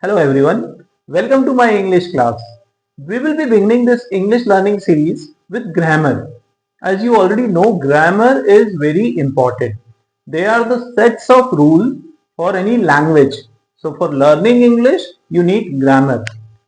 Hello everyone, welcome to my English class. We will be beginning this English learning series with grammar. As you already know, grammar is very important. They are the sets of rules for any language. So for learning English, you need grammar.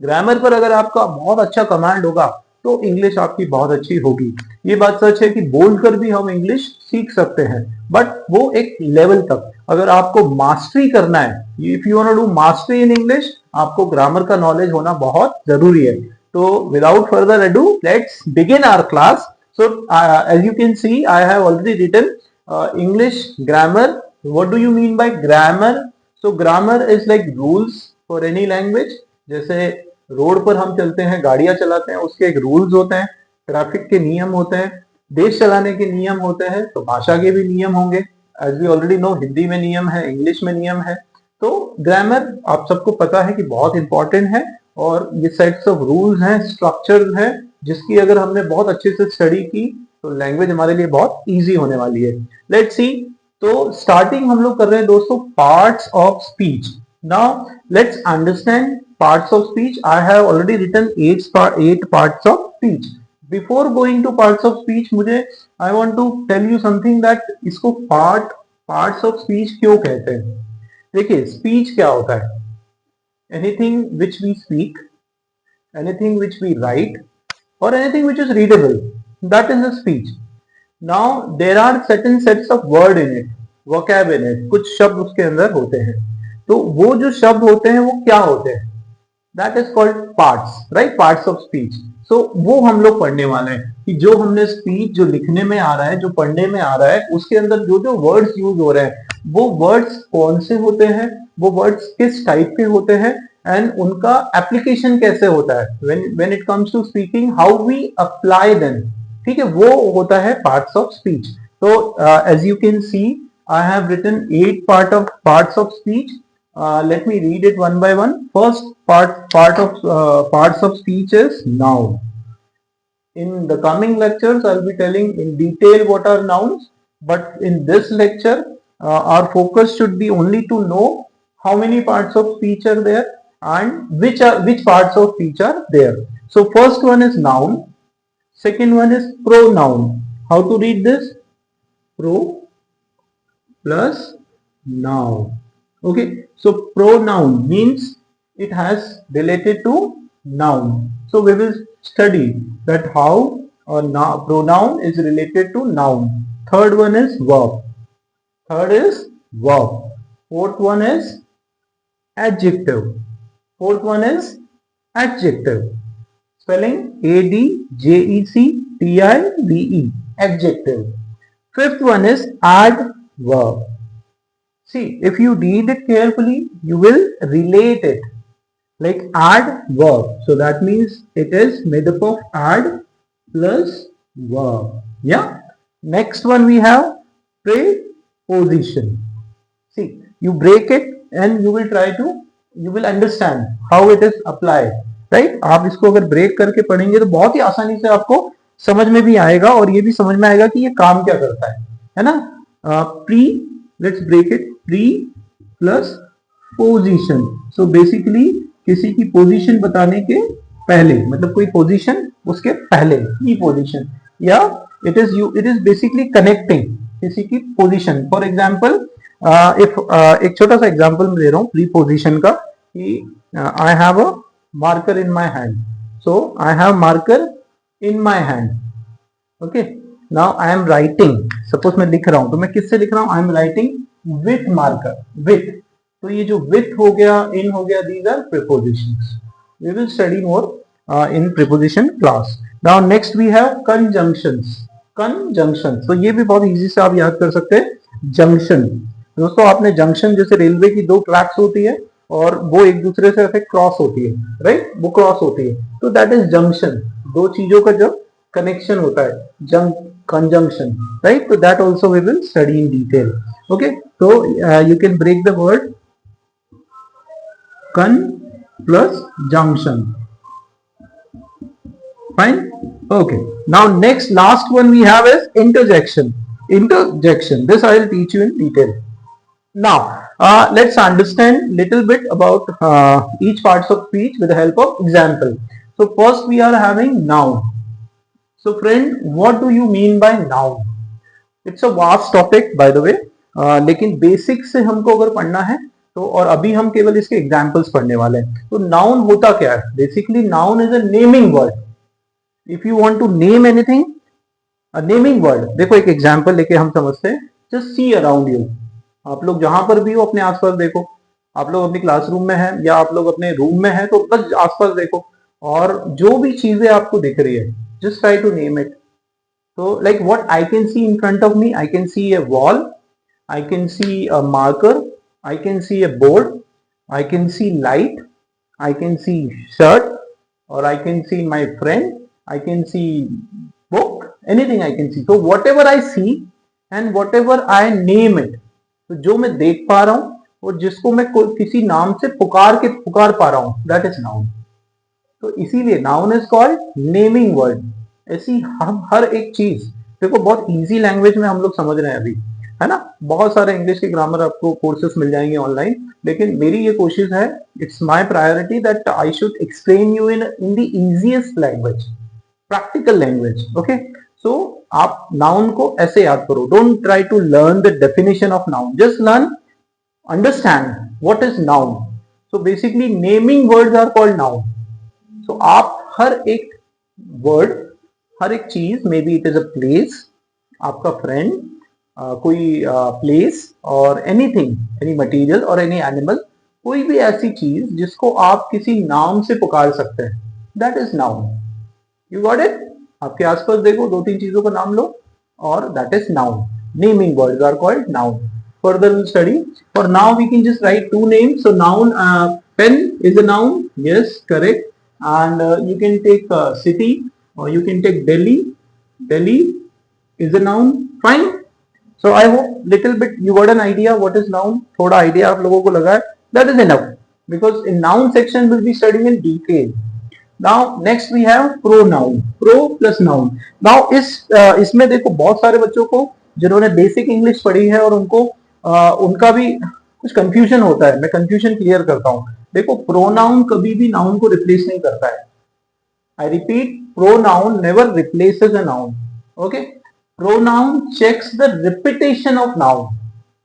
Grammar पर अगर आपका बहुत अच्छा command होगा तो English आपकी बहुत अच्छी होगी. ये बात सच है कि बोलकर भी हम इंग्लिश सीख सकते हैं, बट वो एक लेवल तक. अगर आपको मास्टरी करना है, if you want to do mastery in English, आपको ग्रामर का नॉलेज होना बहुत जरूरी है. तो without further ado, let's begin our class. So as you can see, I have already written English grammar. What do you mean by grammar? So grammar is like rules for any language. जैसे road पर हम चलते हैं, गाड़ियां चलाते हैं, उसके एक रूल्स होते हैं, ट्रैफिक के नियम होते हैं, देश चलाने के नियम होते हैं, तो भाषा के भी नियम होंगे. As we already know, Hindi में नियम है, इंग्लिश में नियम है. तो ग्रामर आप सबको पता है कि बहुत इंपॉर्टेंट है और ये सेट्स ऑफ रूल्स हैं, स्ट्रक्चर है, जिसकी अगर हमने बहुत अच्छे से स्टडी की तो लैंग्वेज हमारे लिए बहुत इजी होने वाली है. Let's see. तो स्टार्टिंग हम लोग कर रहे हैं दोस्तों parts of speech. Now let's understand parts of speech. I have already written 8 parts of speech. Before going to parts of speech, मुझे I want to tell you something that इसको parts of speech क्यों कहते हैं. देखिए, speech क्या होता है? Anything which we speak, anything which we write, or anything which is readable, that is a speech. Now there are certain sets of word in it, vocab in it. कुछ शब्द उसके अंदर होते हैं. तो वो जो शब्द होते हैं वो क्या होते हैं? That is called parts, right? Parts of speech. So वो हम लोग पढ़ने वाले हैं कि जो हमने स्पीच जो लिखने में आ रहा है, जो पढ़ने में आ रहा है, उसके अंदर जो जो वर्ड्स यूज हो रहे हैं, वो वर्ड्स कौन से होते हैं, वो वर्ड्स किस टाइप के होते हैं, एंड उनका एप्लीकेशन कैसे होता है. when it comes to speaking, how we apply them. ठीक है, वो होता है parts of speech. So as you can see, I have written 8 parts of speech. Let me read it one by one. First parts of speech is noun. In the coming lectures, I'll be telling in detail what are nouns. But in this lecture, our focus should be only to know how many parts of speech are there and which parts of speech are there. So first one is noun. Second one is pronoun. How to read this? Pro plus noun. Okay, so pronoun means it has related to noun. So we will study that how a pronoun is related to noun. Third one is verb. Fourth one is adjective. Spelling adjective. Adjective. Fifth one is adverb. See, if you read it carefully, you will relate it. Like adverb. So that means it is made up of add plus verb. Yeah. Next one we have preposition. See, you break it and you will understand how it is applied. Right? आप इसको अगर break करके पढ़ेंगे तो बहुत ही आसानी से आपको समझ में भी आएगा और ये भी समझ में आएगा कि ये काम क्या करता है ना. Let's break it. Pre plus position. So basically किसी की पोजीशन बताने के पहले, मतलब कोई पोजीशन उसके पहले की पोजीशन, या it is basically connecting किसी की पोजीशन. फॉर एग्जाम्पल, एक छोटा सा एग्जाम्पल मैं दे रहा हूँ प्रीपोजिशन का कि I have a marker in my hand. So I have marker in my hand. Okay. Now I am writing. Suppose मैं लिख रहा हूं, तो मैं किससे लिख रहा हूं? I am writing with marker. With. तो ये जो with हो गया, in हो गया, these are prepositions. We will study more in preposition class. Now next we have conjunctions. Conjunctions. तो ये भी बहुत easy से आप याद कर सकते हैं. Junction. दोस्तों, आपने जंक्शन, जैसे रेलवे की 2 ट्रैक्स होती है और वो एक दूसरे से ऐसे क्रॉस होती है, राइट? वो क्रॉस होती है, तो दैट इज जंक्शन. दो चीजों का जब कनेक्शन होता है, conjunction, right? So that also we will study in detail. Okay, so you can break the word con plus junction. Fine. Okay, now last one we have is interjection. This I will teach you in detail. Now Let's understand little bit about each parts of speech with the help of example. So first we are having noun. So friend, what do you mean by noun? It's a vast topic by the way, लेकिन basic से हमको अगर पढ़ना है तो, और अभी हम केवल इसके एग्जांपल्स पढ़ने वाले हैं. तो नाउन होता क्या है? Basically noun is a naming word. If you want to name anything, a naming word. देखो एक एग्जांपल लेके हम समझते हैं. Just see around you. आप लोग जहां पर भी हो अपने आसपास देखो. आप लोग अपनी क्लासरूम में हैं या आप लोग अपने रूम में हैं तो बस आसपास देखो, और जो भी चीजें आपको दिख रही है, just try to name it. So like what I can see in front of me, I can see a wall, I can see a marker, I can see a board, I can see light, I can see shirt, or I can see my friend, I can see book, anything I can see. So whatever I see and whatever I name it, तो जो मैं देख पा रहा हूं और जिसको मैं किसी नाम से पुकार पा रहा हूं, that is noun. तो इसीलिए noun is called naming word. ऐसी हम हर एक चीज, देखो बहुत इजी लैंग्वेज में हम लोग समझ रहे हैं अभी, है ना. बहुत सारे इंग्लिश के ग्रामर आपको कोर्सेस मिल जाएंगे ऑनलाइन, लेकिन मेरी ये कोशिश है, it's my priority that I should explain you in the easiest language, practical language. Okay, so आप नाउन को ऐसे याद करो. Don't try to learn the definition of noun, just learn, understand what is noun. So basically naming words are called noun. तो आप हर एक word, हर एक चीज, may be it is a place, आपका फ्रेंड, कोई प्लेस, और एनीथिंग, एनी मटेरियल और एनी एनिमल, कोई भी ऐसी चीज जिसको आप किसी नाम से पुकार सकते हैं, that is noun. You got it? आपके आसपास देखो, दो तीन चीजों का नाम लो, और that is noun. Naming words are called noun. Further we'll study. For now we can just write two names. So noun, pen is a noun. Yes, correct. And you can take city, or you can take Delhi. Delhi is a noun. Fine. So I hope little bit you got an idea what is noun. थोड़ा idea आप लोगों को लगा है. That is enough, because in noun section we'll be studying in detail. Now next we have pronoun. Pro plus noun. Now इसमें देखो बहुत सारे बच्चों को जिन्होंने बेसिक इंग्लिश पढ़ी है और उनको उनका भी कुछ कंफ्यूजन होता है. मैं कंफ्यूजन क्लियर करता हूं. देखो, प्रोनाउन कभी भी नाउन को रिप्लेस नहीं करता है. I repeat, pronoun never replaces a noun. Okay, pronoun checks the repetition of noun.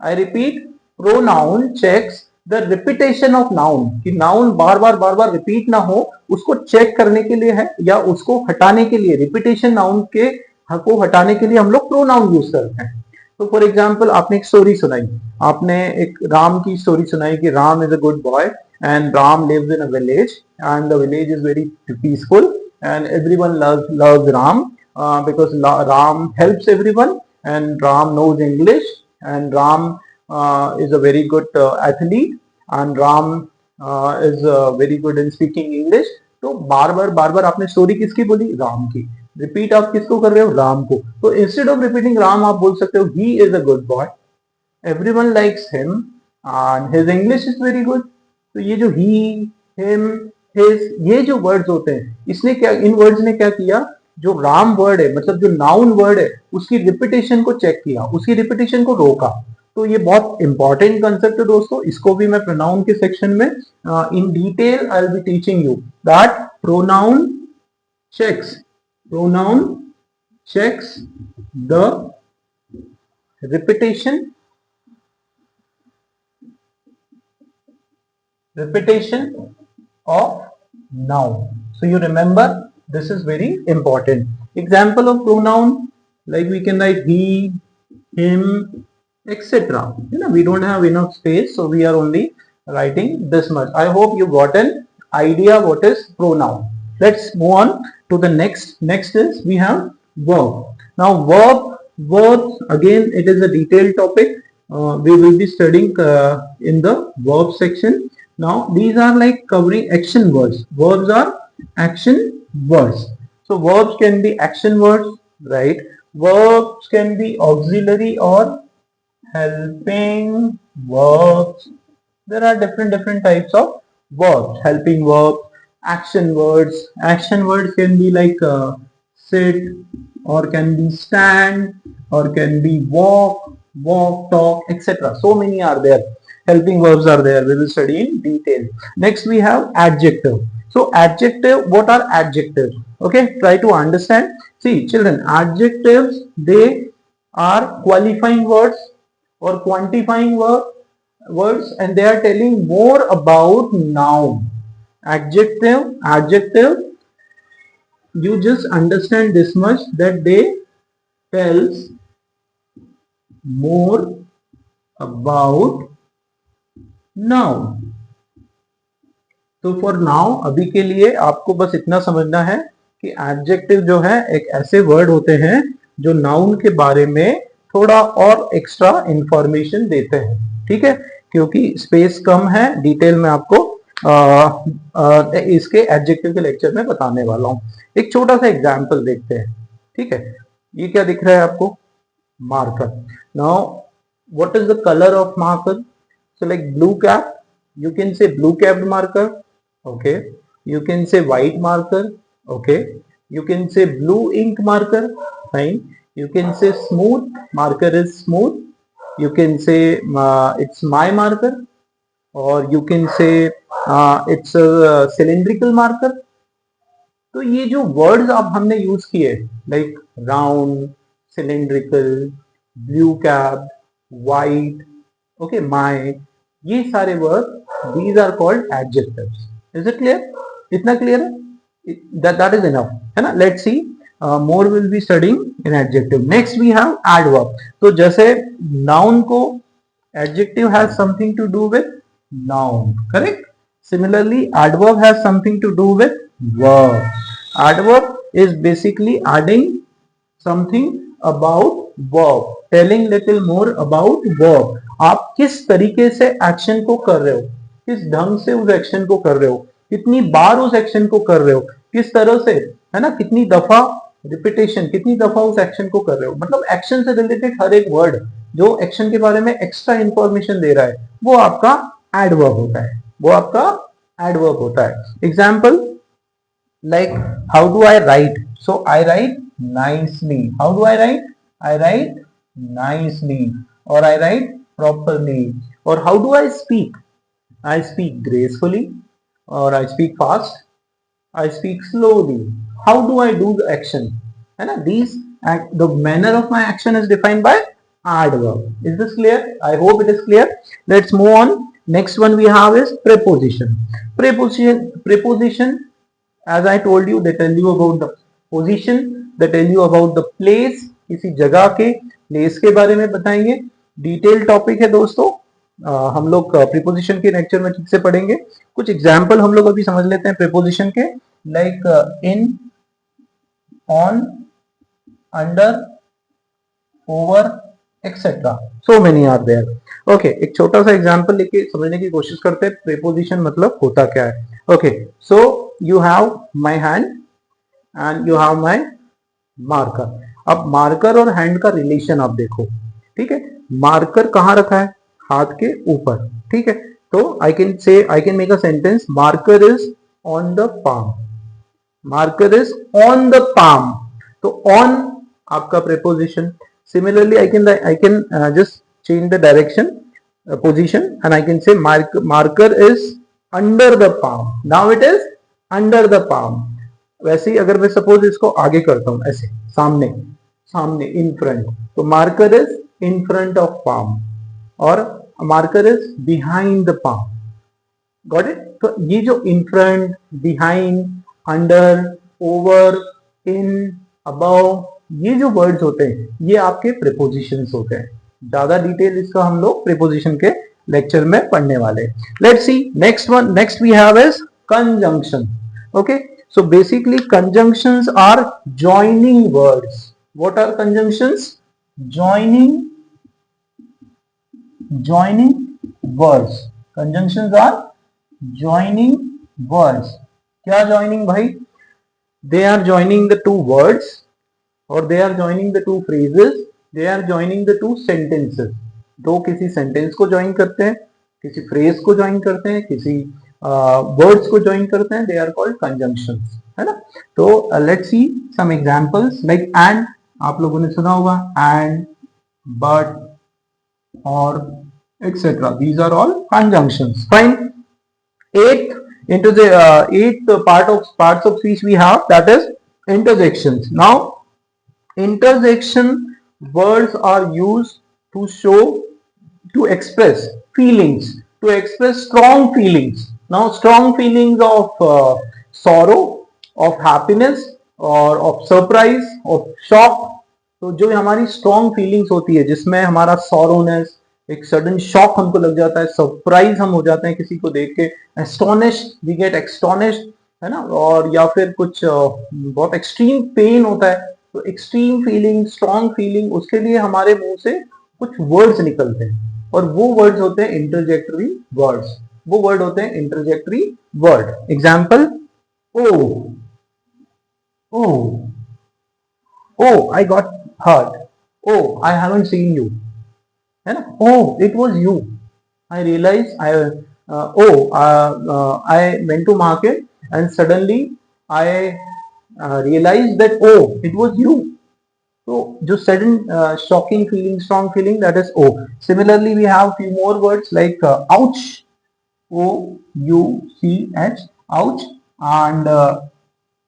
I repeat, pronoun checks the repetition of noun. कि नाउन बार बार रिपीट ना हो, उसको चेक करने के लिए है, या उसको हटाने के लिए, रिपीटेशन नाउन के को हटाने के लिए हम लोग प्रोनाउन यूज करते हैं. तो फॉर एग्जाम्पल, आपने एक स्टोरी सुनाई, आपने एक राम की स्टोरी सुनाई कि Ram is a good boy and Ram lives in a village, and the village is very peaceful, and everyone loves Ram because Ram helps everyone, and Ram knows English, and Ram is a very good athlete, and Ram is very good in speaking English. तो बार बार आपने story किसकी बोली? राम की. Repeat आप किसको कर रहे हो? राम को. तो इंस्टेड ऑफ रिपीटिंग राम, आप बोल सकते हो he is a good boy, everyone likes him, and his English is very good. तो ये जो ही, हिम, हिज, ये जो वर्ड्स होते हैं, इसने क्या, इन वर्ड्स ने क्या किया, जो राम वर्ड है, मतलब जो नाउन वर्ड है, उसकी रिपीटेशन को चेक किया, उसकी रिपीटेशन को रोका. तो ये बहुत इंपॉर्टेंट कंसेप्ट है दोस्तों. इसको भी मैं प्रोनाउन के सेक्शन में in detail I will be teaching you that pronoun checks the repetition of noun. So you remember, this is very important. Example of pronoun, like we can write he, him, etc. You know, we don't have enough space, so we are only writing this much. I hope you got an idea what is pronoun. Let's move on to the next. Next is we have verb. Now verbs again, it is a detailed topic. We will be studying in the verb section. Now these are like covering action words. Verbs are action words. So verbs can be action words, right? Verbs can be auxiliary or helping verbs. There are different types of verbs. Helping verbs, action words. Action words can be like sit, or can be stand, or can be walk, talk, etc. So many are there. helping verbs are there. We will study in detail. Next we have adjective. So adjective, what are adjectives? Okay, try to understand. See children, adjectives, they are qualifying words or quantifying words, and they are telling more about noun. Adjective, you just understand this much, that they tells more about noun. तो for now अभी के लिए आपको बस इतना समझना है कि एडजेक्टिव जो है एक ऐसे वर्ड होते हैं जो नाउन के बारे में थोड़ा और एक्स्ट्रा इंफॉर्मेशन देते हैं, ठीक है, क्योंकि स्पेस कम है, डिटेल में आपको इसके एडजेक्टिव के लेक्चर में बताने वाला हूं। एक छोटा सा एग्जांपल देखते हैं, ठीक है। ये क्या दिख रहा है आपको? Marker. Now what is the colour of marker? So like blue cap, you can say blue capped marker, okay, you can say white marker, okay, you can say blue ink marker, fine, you can say smooth marker is smooth, you can say it's my marker, or you can say it's a cylindrical marker। तो ये जो words आप हमने use किए like round, cylindrical, blue cap, white, okay, my, ये सारे word these are called adjectives. Is it clear? इतना clear है? That is enough, है ना? Let's see. More will be studying in adjective. Next we have adverb. तो जैसे noun को adjective has something to do with noun, correct? Similarly, adverb has something to do with verb. Adverb is basically adding something about verb, telling little more about verb. आप किस तरीके से action को कर रहे हो, किस ढंग से उस एक्शन को कर रहे हो, कितनी बार उस एक्शन को कर रहे हो, किस तरह से, है ना, कितनी दफा रिपीटेशन, कितनी दफा उस एक्शन को कर रहे हो, मतलब एक्शन से रिलेटेड हर एक वर्ड जो एक्शन के बारे में एक्स्ट्रा इंफॉर्मेशन दे रहा है वो आपका एडवर्ब होता है, वो आपका एडवर्ब होता है। Example like how do I right? So I right nicely. How do I right? I right nicely, और आई right properly. Or how do I speak? I speak gracefully, or I speak fast, I speak slowly. How do I do the action? है ना, these the manner of my action is defined by adverb. Is this clear? I hope it is clear. Let's move on. Next one we have is preposition. Preposition, as I told you, they tell you about the position, they tell you about the place, किसी जगह के place के बारे में बताएंगे। Detail topic है दोस्तों, हम लोग प्रीपोजिशन के लेक्चर में ठीक से पढ़ेंगे। कुछ एग्जाम्पल हम लोग अभी समझ लेते हैं प्रीपोजिशन के, like in, on, under, over, etcetera, so many are there. Okay, एक छोटा सा एग्जाम्पल लेके समझने की कोशिश करते हैं प्रीपोजिशन मतलब होता क्या है। Okay, so you have my hand and you have my marker. अब मार्कर और हैंड का रिलेशन आप देखो, ठीक है। मार्कर कहां रखा है? हाथ के ऊपर, ठीक है। तो I can make a sentence, marker is on the palm, marker is on the palm. तो ऑन आपका preposition. Similarly I can just change the direction, position, and I can say marker is under the palm, now it is under the palm. वैसे ही अगर मैं suppose इसको आगे करता हूं, ऐसे सामने सामने, इन फ्रंट, तो marker is in front of palm, और marker is behind the palm. Got it? तो ये जो in front, behind, under, over, in, above, ये जो words होते हैं ये आपके prepositions होते हैं। ज्यादा डिटेल इसका हम लोग preposition के लेक्चर में पढ़ने वाले। Let's see next one. Next we have is conjunction. Okay, so basically conjunctions are joining words. What are conjunctions? Joining words. Conjunctions are joining words. क्या joining भाई? They are joining the two words, or they are joining the two phrases, they are joining the two sentences. दो किसी sentence को join करते हैं, किसी phrase को join करते हैं, किसी words को join करते हैं, they are called conjunctions, है ना। तो let's see some examples like and, आप लोगों ने सुना होगा and, but, और, etc. These are all conjunctions. Fine. Eighth eighth parts of speech we have, that is interjections. Now interjection words are used to show, to express feelings, to express strong feelings. Now strong feelings of sorrow, of happiness, or of surprise, of shock. तो जो हमारी strong feelings होती है जिसमें हमारा सॉरोनेस, एक sudden shock हमको लग जाता है, सरप्राइज हम हो जाते हैं किसी को देख के, एस्टोनिश्ड, वी गेट एस्टोनिश्ड, है ना, और या फिर कुछ बहुत एक्सट्रीम पेन होता है, तो एक्सट्रीम फीलिंग, स्ट्रॉन्ग फीलिंग, उसके लिए हमारे मुंह से कुछ वर्ड्स निकलते हैं, और वो वर्ड्स होते हैं इंटरजेक्टरी वर्ड्स, वो वर्ड होते हैं interjectory word. Example, oh, oh, oh I got hurt, oh I haven't seen you, है ना, oh it was you, I realise I went to market and suddenly I realized that, oh, it was you. So just sudden shocking feeling, strong feeling, that is O. Similarly, we have few more words like ouch, O-U-C-H, ouch, and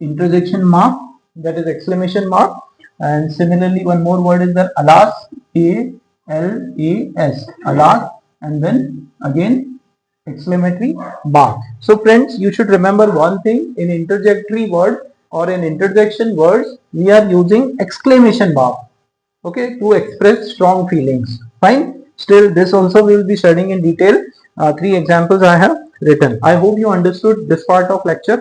interjection mark, that is exclamation mark. And similarly, one more word is the alas, A-L-A-S, alas, and then again exclamatory mark. So friends, you should remember one thing: in interjectory word or in interjection words, we are using exclamation mark, okay, to express strong feelings. Fine. Still, this also we will be studying in detail. Three examples I have written. I hope you understood this part of lecture.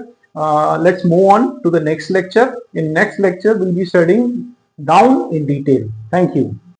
Let's move on to the next lecture. In next lecture, we'll be studying down in detail. Thank you.